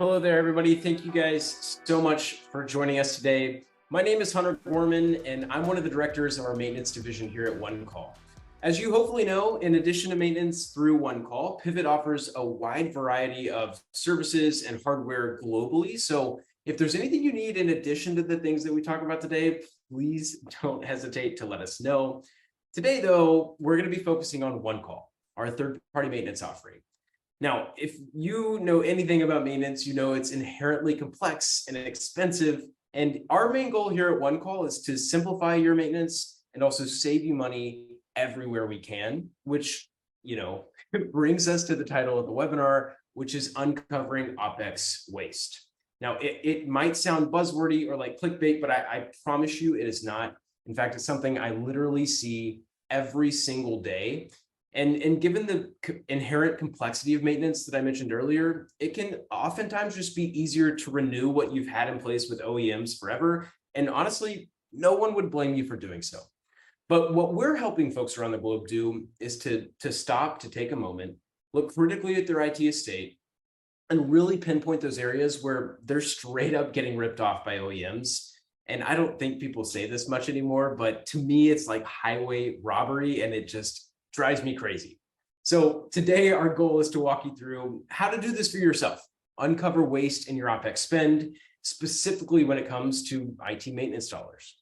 Hello there, everybody. Thank you guys so much for joining us today. My name is Hunter Gorman, and I'm one of the directors of our maintenance division here at OneCall. As you hopefully know, in addition to maintenance through OneCall, Pivot offers a wide variety of services and hardware globally. So if there's anything you need in addition to the things that we talk about today, please don't hesitate to let us know. Today, though, we're going to be focusing on OneCall, our third-party maintenance offering. Now, if you know anything about maintenance, you know it's inherently complex and expensive. And our main goal here at OneCall is to simplify your maintenance and also save you money everywhere we can, which, brings us to the title of the webinar, which is Uncovering OpEx Waste. Now, it might sound buzzwordy or like clickbait, but I promise you it is not. In fact, it's something I literally see every single day. And given the inherent complexity of maintenance that I mentioned earlier, it can oftentimes just be easier to renew what you've had in place with OEMs forever. And honestly, no one would blame you for doing so. But what we're helping folks around the globe do is to stop, to take a moment, look critically at their IT estate, and really pinpoint those areas where they're straight up getting ripped off by OEMs. And I don't think people say this much anymore, but to me, it's like highway robbery, and it just drives me crazy. So today, our goal is to walk you through how to do this for yourself, uncover waste in your OpEx spend, specifically when it comes to IT maintenance dollars.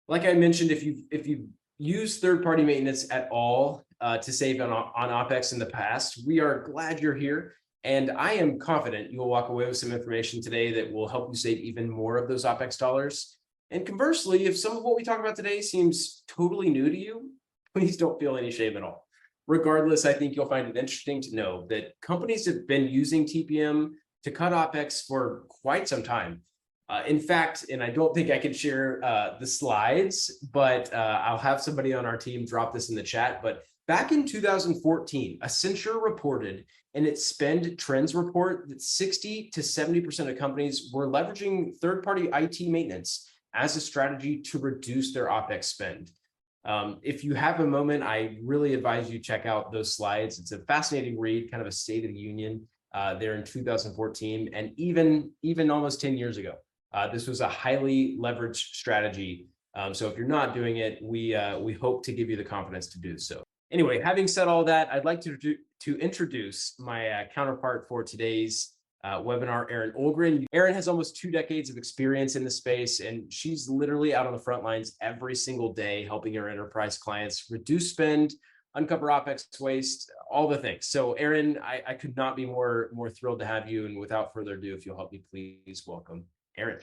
Like I mentioned, if you've used third-party maintenance at all to save on OpEx in the past, we are glad you're here. And I am confident you'll walk away with some information today that will help you save even more of those OpEx dollars. And conversely, if some of what we talk about today seems totally new to you, please don't feel any shame at all. Regardless, I think you'll find it interesting to know that companies have been using TPM to cut OpEx for quite some time. In fact, and I don't think I can share the slides, but I'll have somebody on our team drop this in the chat. But back in 2014, Accenture reported in its spend trends report that 60 to 70% of companies were leveraging third-party IT maintenance as a strategy to reduce their OpEx spend. If you have a moment, I really advise you check out those slides. It's a fascinating read, kind of a state of the union there in 2014, and even almost 10 years ago. This was a highly leveraged strategy. So if you're not doing it, we hope to give you the confidence to do so. Anyway, having said all that, I'd like to introduce my counterpart for today's webinar, Erin Introduction. Erin has almost 2 decades of experience in the space, and she's literally out on the front lines every single day, helping her enterprise clients reduce spend, uncover OpEx waste, all the things. So Erin, I could not be more thrilled to have you. And without further ado, if you'll help me, please welcome Erin.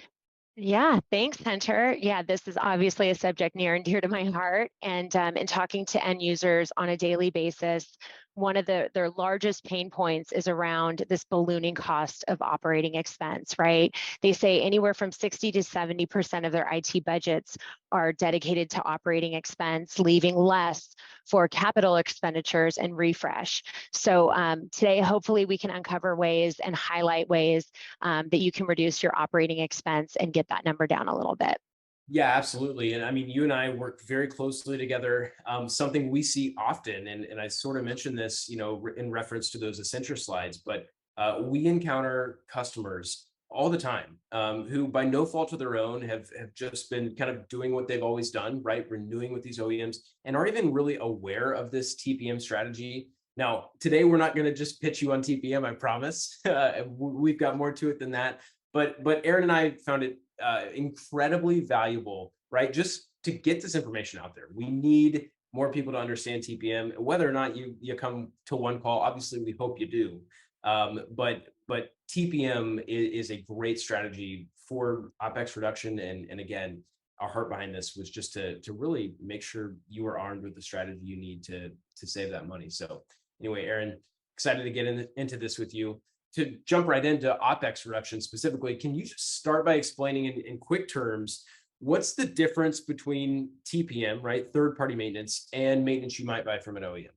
Yeah, thanks, Hunter. Yeah, this is obviously a subject near and dear to my heart. And in talking to end users on a daily basis, one of their largest pain points is around this ballooning cost of operating expense, right? They say anywhere from 60 to 70% of their IT budgets are dedicated to operating expense, leaving less for capital expenditures and refresh. So today, hopefully we can uncover ways and highlight ways that you can reduce your operating expense and get that number down a little bit. Yeah, absolutely. And I mean, you and I work very closely together. Something we see often, and I sort of mentioned this, in reference to those Accenture slides, but we encounter customers all the time who, by no fault of their own, have just been kind of doing what they've always done, right? Renewing with these OEMs and aren't even really aware of this TPM strategy. Now, today, we're not going to just pitch you on TPM, I promise. We've got more to it than that. But Erin and I found it incredibly valuable, right? Just to get this information out there. We need more people to understand TPM, whether or not you come to OneCall. Obviously, we hope you do. But TPM is a great strategy for OpEx reduction. And again, our heart behind this was just to really make sure you are armed with the strategy you need to save that money. So anyway, Erin, excited to get into this with you. To jump right into OpEx reduction specifically, can you just start by explaining in quick terms, what's the difference between TPM, right, third-party maintenance, and maintenance you might buy from an OEM?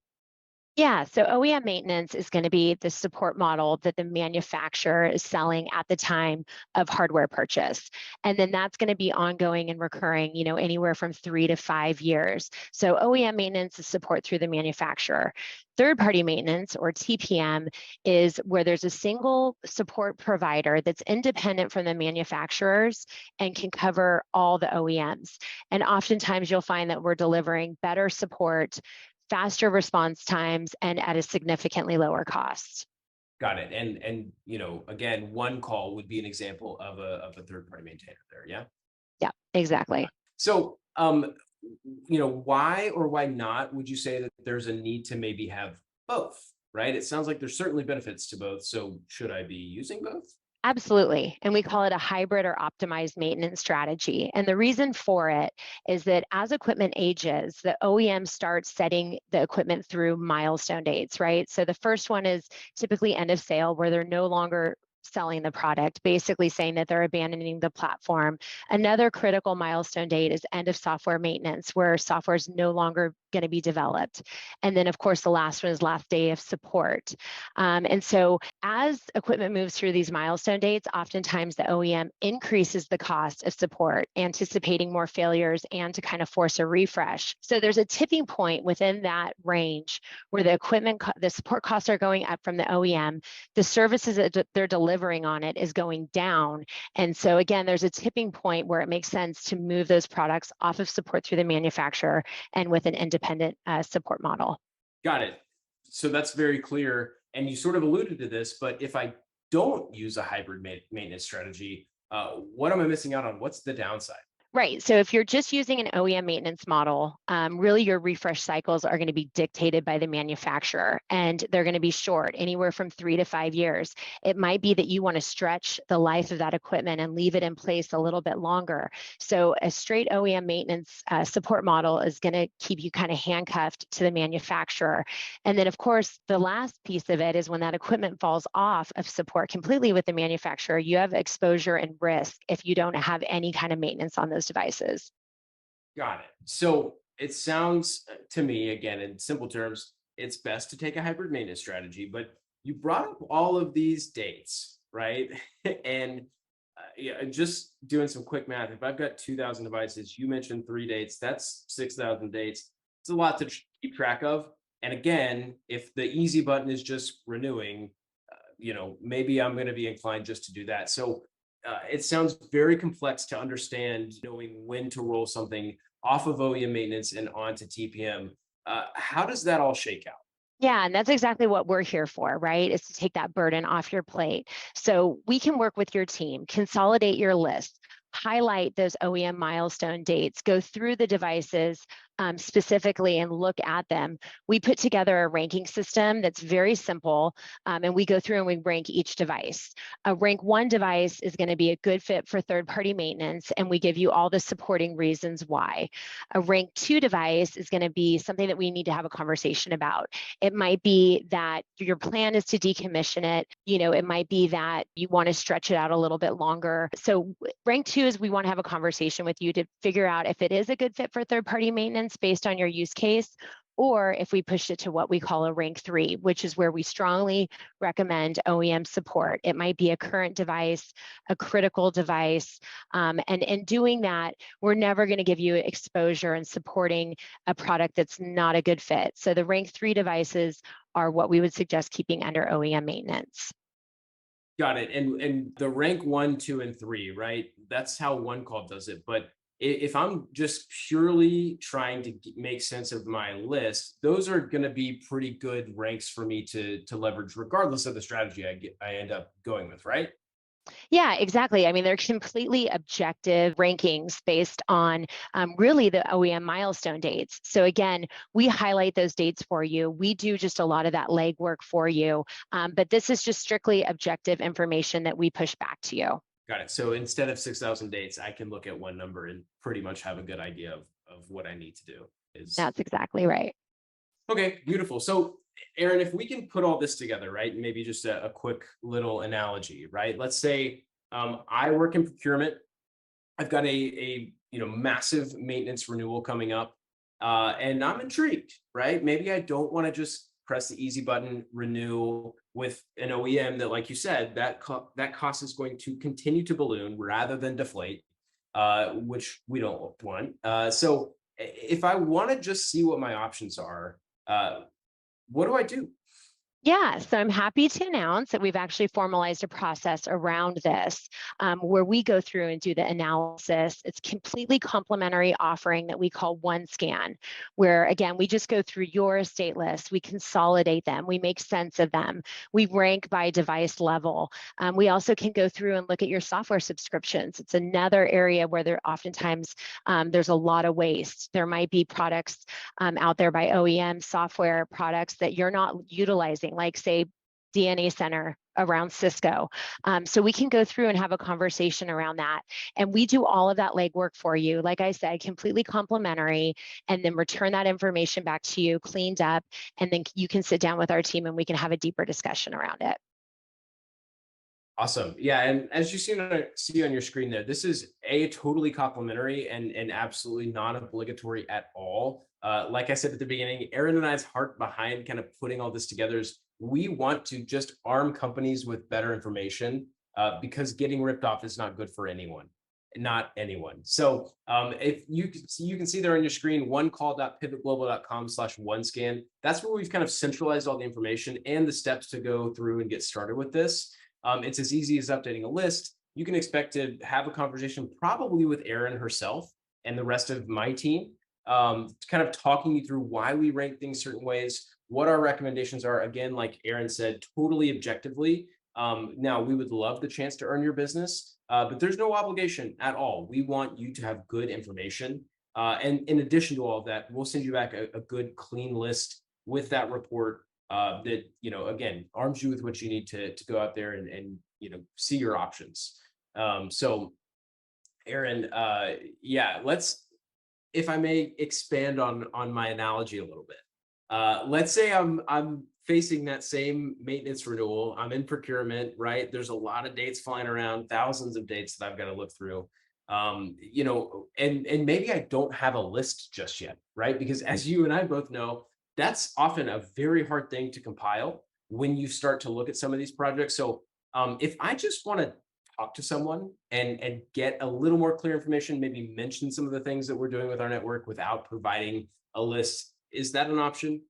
Yeah, so OEM maintenance is going to be the support model that the manufacturer is selling at the time of hardware purchase. And then that's going to be ongoing and recurring, anywhere from 3 to 5 years. So OEM maintenance is support through the manufacturer. Third-party maintenance, or TPM, is where there's a single support provider that's independent from the manufacturers and can cover all the OEMs. And oftentimes you'll find that we're delivering better support, faster response times, and at a significantly lower cost. Got it. And again, one call would be an example of a third party maintainer there. Yeah. Yeah, exactly. So, why or why not would you say that there's a need to maybe have both? Right. It sounds like there's certainly benefits to both. So, should I be using both? Absolutely. And we call it a hybrid or optimized maintenance strategy. And the reason for it is that as equipment ages, the OEM starts setting the equipment through milestone dates, right? So the first one is typically end of sale, where they're no longer selling the product, basically saying that they're abandoning the platform. Another critical milestone date is end of software maintenance, where software is no longer going to be developed. And then, of course, the last one is last day of support. And so as equipment moves through these milestone dates, oftentimes the OEM increases the cost of support, anticipating more failures and to kind of force a refresh. So there's a tipping point within that range where the support costs are going up from the OEM, the services that they're delivering on it is going down. And so again, there's a tipping point where it makes sense to move those products off of support through the manufacturer and with an independent support model. Got it. So that's very clear. And you sort of alluded to this, but if I don't use a hybrid maintenance strategy, what am I missing out on? What's the downside? Right. So if you're just using an OEM maintenance model, really your refresh cycles are going to be dictated by the manufacturer, and they're going to be short, anywhere from 3 to 5 years. It might be that you want to stretch the life of that equipment and leave it in place a little bit longer. So a straight OEM maintenance support model is going to keep you kind of handcuffed to the manufacturer. And then, of course, the last piece of it is when that equipment falls off of support completely with the manufacturer, you have exposure and risk if you don't have any kind of maintenance on those devices. Got it. So it sounds to me, again, in simple terms, it's best to take a hybrid maintenance strategy, but you brought up all of these dates, right? and yeah, just doing some quick math. If I've got 2,000 devices, you mentioned 3 dates, that's 6,000 dates. It's a lot to keep track of. And again, if the easy button is just renewing, maybe I'm going to be inclined just to do that. So it sounds very complex to understand knowing when to roll something off of OEM maintenance and onto TPM. How does that all shake out? Yeah, and that's exactly what we're here for, right? Is to take that burden off your plate. So we can work with your team, consolidate your list, highlight those OEM milestone dates, go through the devices specifically and look at them. We put together a ranking system that's very simple, and we go through and we rank each device. A rank 1 device is going to be a good fit for third-party maintenance, and we give you all the supporting reasons why. A rank 2 device is going to be something that we need to have a conversation about. It might be that your plan is to decommission it. It might be that you want to stretch it out a little bit longer. So rank 2 is we want to have a conversation with you to figure out if it is a good fit for third-party maintenance based on your use case, or if we push it to what we call a rank 3, which is where we strongly recommend OEM support. It might be a current device, a critical device, and in doing that, we're never going to give you exposure and supporting a product that's not a good fit. So the rank 3 devices are what we would suggest keeping under OEM maintenance. Got it. And the rank 1, 2, and 3, right? That's how one call does it. But if I'm just purely trying to make sense of my list, those are going to be pretty good ranks for me to leverage, regardless of the strategy I end up going with, right? Yeah, exactly. I mean, they're completely objective rankings based on really the OEM milestone dates. So again, we highlight those dates for you. We do just a lot of that legwork for you. But this is just strictly objective information that we push back to you. Got it. So instead of 6,000 dates, I can look at one number and pretty much have a good idea of what I need to do. Is That's exactly right. okay, beautiful. So, Aaron, if we can put all this together, right? Maybe just a quick little analogy, right? Let's say I work in procurement. I've got a massive maintenance renewal coming up, and I'm intrigued, right? Maybe I don't want to just press the easy button, renew with an OEM that, like you said, that cost is going to continue to balloon rather than deflate, which we don't want. So if I want to just see what my options are, what do I do? Yeah, so I'm happy to announce that we've actually formalized a process around this where we go through and do the analysis. It's completely complementary offering that we call OneScan, where again, we just go through your estate list, we consolidate them, we make sense of them, we rank by device level. We also can go through and look at your software subscriptions. It's another area where there oftentimes there's a lot of waste. There might be products out there by OEM software products that you're not utilizing, like say DNA Center around Cisco. So we can go through and have a conversation around that. And we do all of that legwork for you. Like I said, completely complimentary, and then return that information back to you cleaned up. And then you can sit down with our team and we can have a deeper discussion around it. Awesome. Yeah. And as you see on your screen there, this is totally complimentary and absolutely non-obligatory at all. Like I said at the beginning, Erin and I's heart behind kind of putting all this together is we want to just arm companies with better information because getting ripped off is not good for anyone, not anyone. So if you can see there on your screen, onecall.pivotglobal.com/OneScan. That's where we've kind of centralized all the information and the steps to go through and get started with this. It's as easy as updating a list. You can expect to have a conversation probably with Erin herself and the rest of my team, kind of talking you through why we rank things certain ways, what our recommendations are. Again, like Erin said, totally objectively. Now, we would love the chance to earn your business, but there's no obligation at all. We want you to have good information. And in addition to all of that, we'll send you back a good, clean list with that report that, again, arms you with what you need to go out there and see your options. So Erin, yeah, if I may expand on my analogy a little bit. Let's say I'm facing that same maintenance renewal. I'm in procurement, right? There's a lot of dates flying around, thousands of dates that I've got to look through. And maybe I don't have a list just yet, right? Because as you and I both know, that's often a very hard thing to compile when you start to look at some of these projects. So if I just want to talk to someone and get a little more clear information, maybe mention some of the things that we're doing with our network without providing a list, is that an option?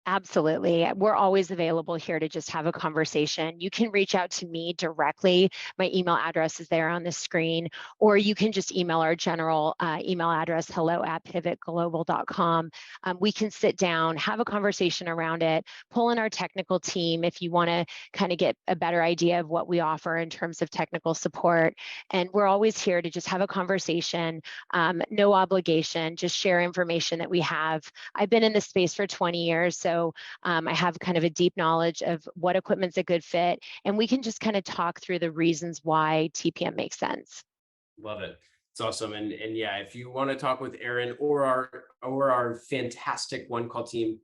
Absolutely. We're always available here to just have a conversation. You can reach out to me directly. My email address is there on the screen, or you can just email our general email address, hello@pivotglobal.com. We can sit down, have a conversation around it, pull in our technical team if you want to kind of get a better idea of what we offer in terms of technical support. And we're always here to just have a conversation, no obligation, just share information that we have. I've been in this space for 20 years, so I have kind of a deep knowledge of what equipment's a good fit, and we can just kind of talk through the reasons why TPM makes sense. Love it. It's awesome. And yeah, if you want to talk with Erin or our fantastic one call team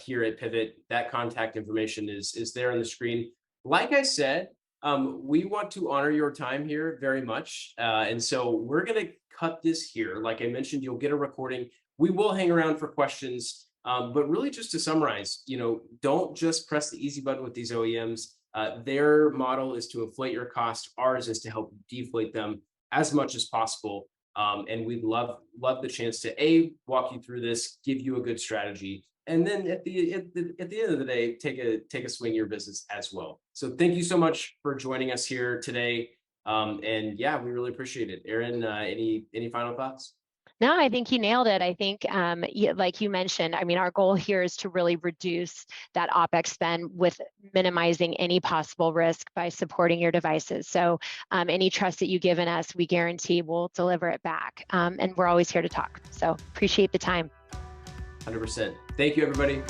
here at Pivot, that contact information is there on the screen. Like I said, we want to honor your time here very much. And so we're going to cut this here. Like I mentioned, you'll get a recording. We will hang around for questions. But really just to summarize, don't just press the easy button with these OEMs. Their model is to inflate your cost. Ours is to help deflate them as much as possible. And we'd love the chance to walk you through this, give you a good strategy, and then at the end of the day, take a swing at your business as well. So thank you so much for joining us here today. And yeah, we really appreciate it. Erin, any final thoughts? No, I think you nailed it. I think, like you mentioned, I mean, our goal here is to really reduce that OpEx spend with minimizing any possible risk by supporting your devices. So any trust that you've given us, we guarantee we'll deliver it back. And we're always here to talk. So appreciate the time. 100%. Thank you, everybody.